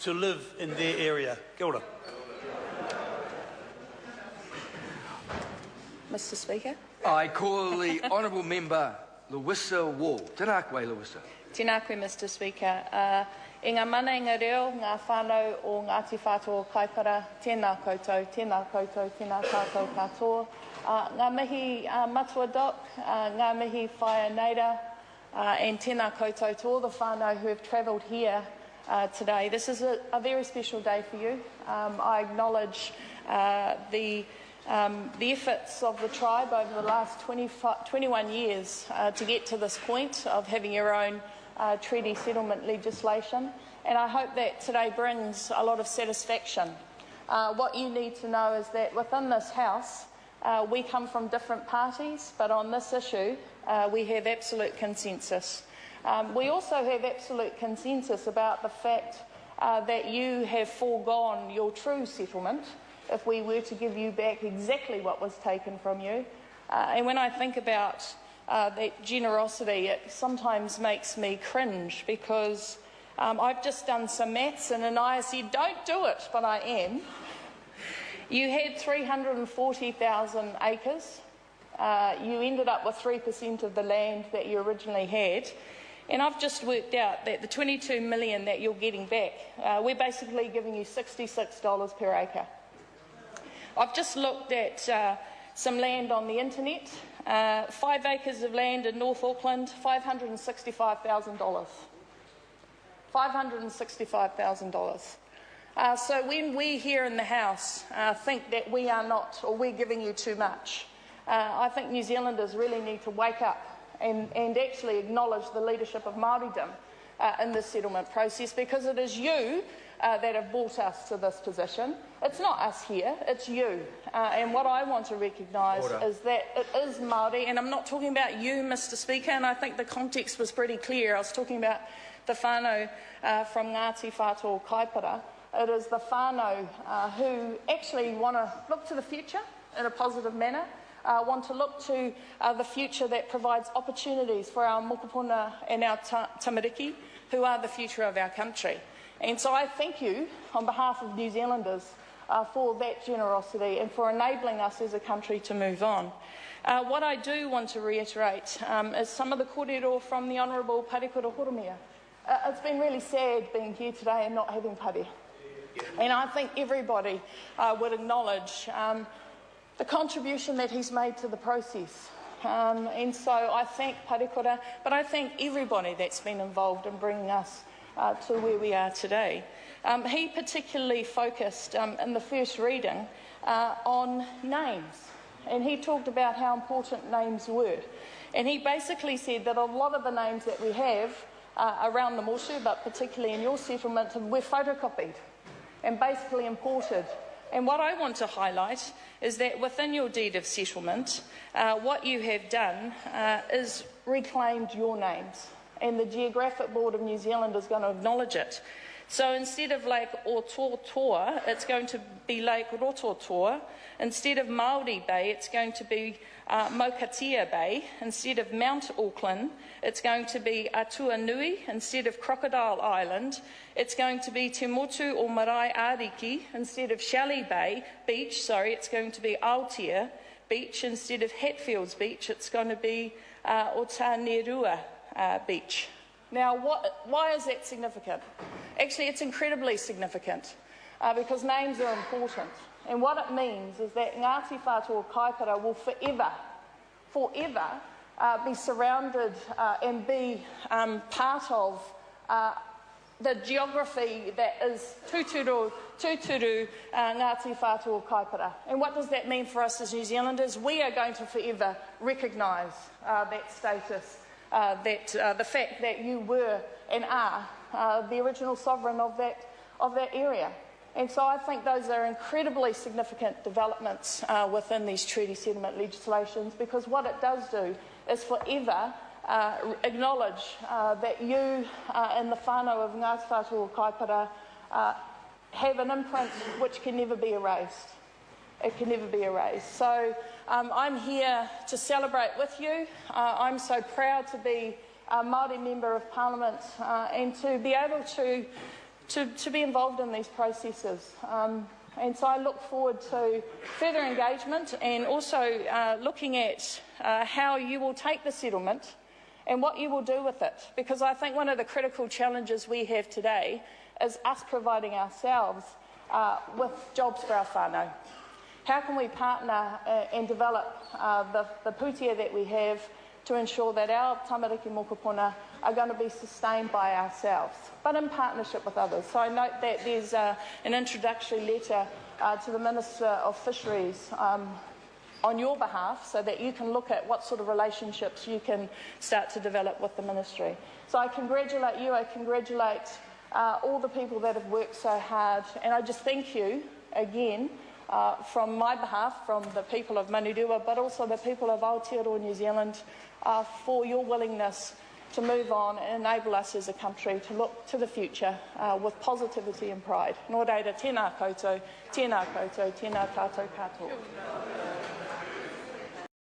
to live in their area. Kia ora. Mr Speaker. I call the Honourable Member Lewissa Wall. Tēnā koe, Lewissa. Tēnā koe, Mr Speaker. I ngā mana i ngā reo, ngā whānau o Ngati Whatua Kaipara, tēnā koutou, tēnā koutou, tēnā tātou katoa. Ngā mihi matua doc, ngā mihi whaia neira, and tēnā koutou to all the whānau who have travelled here today. This is a very special day for you. I acknowledge the efforts of the tribe over the last 21 years to get to this point of having your own treaty settlement legislation, and I hope that today brings a lot of satisfaction. What you need to know is that within this House we come from different parties, but on this issue we have absolute consensus. We also have absolute consensus about the fact that you have foregone your true settlement if we were to give you back exactly what was taken from you. And when I think about that generosity, it sometimes makes me cringe, because I've just done some maths and Anaya said, don't do it, but I am. You had 340,000 acres. You ended up with 3% of the land that you originally had. And I've just worked out that the $22 million that you're getting back, we're basically giving you $66 per acre. I've just looked at some land on the internet, 5 acres of land in North Auckland, $565,000. $565,000. So when we here in the House think that we are not, or we're giving you too much, I think New Zealanders really need to wake up and actually acknowledge the leadership of Māoridom in this settlement process, because it is you that have brought us to this position. It's not us here, it's you. And what I want to recognise is that it is Māori, and I'm not talking about you, Mr Speaker, and I think the context was pretty clear. I was talking about the whānau from Ngati Whatua Kaipara. It is the whānau who actually want to look to the future in a positive manner, want to look to the future that provides opportunities for our mokopuna and our tamariki, who are the future of our country. And so I thank you on behalf of New Zealanders for that generosity and for enabling us as a country to move on. What I do want to reiterate is some of the kōrero from the Honourable Parikura Horomia. It's been really sad being here today and not having pari. And I think everybody would acknowledge the contribution that he's made to the process. And so I thank Parikura, but I thank everybody that's been involved in bringing us to where we are today. He particularly focused in the first reading on names, and he talked about how important names were. And he basically said that a lot of the names that we have around the Motu, but particularly in your settlement, were photocopied and basically imported. And what I want to highlight is that within your deed of settlement, what you have done is reclaimed your names, and the Geographic Board of New Zealand is going to acknowledge it. So instead of Lake Ototoa, it's going to be Lake Rototoa. Instead of Māori Bay, it's going to be Maukatia Bay. Instead of Mount Auckland, it's going to be Atua Nui. Instead of Crocodile Island, it's going to be Te Motu o Marae Ariki. Instead of Shelley Bay Beach, it's going to be Aotea Beach. Instead of Hatfields Beach, it's going to be Otanerua Beach. Now, why is that significant? Actually, it's incredibly significant because names are important. And what it means is that Ngati Whatua Kaipara will forever be surrounded and be part of the geography that is tūturu Ngati Whatua Kaipara. And what does that mean for us as New Zealanders? We are going to forever recognise that status, the fact that you were and are the original sovereign of that area. And so I think those are incredibly significant developments within these treaty settlement legislations, because what it does do is forever acknowledge that you and the whānau of Ngati Whatua Kaipara have an imprint which can never be erased. It can never be erased. So I'm here to celebrate with you. I'm so proud to be a Māori Member of Parliament and to be able to to be involved in these processes. And so I look forward to further engagement and also looking at how you will take the settlement and what you will do with it. Because I think one of the critical challenges we have today is us providing ourselves with jobs for our whānau. How can we partner and develop the pūtea that we have to ensure that our tamariki mokopuna are going to be sustained by ourselves, but in partnership with others. So I note that there's an introductory letter to the Minister of Fisheries on your behalf, so that you can look at what sort of relationships you can start to develop with the Ministry. So I congratulate you, I congratulate all the people that have worked so hard, and I just thank you again from my behalf, from the people of Manurewa, but also the people of Aotearoa New Zealand, for your willingness to move on and enable us as a country to look to the future with positivity and pride. Nō reira, tēnā koutou, tēnā koutou, tēnā tātou katoa.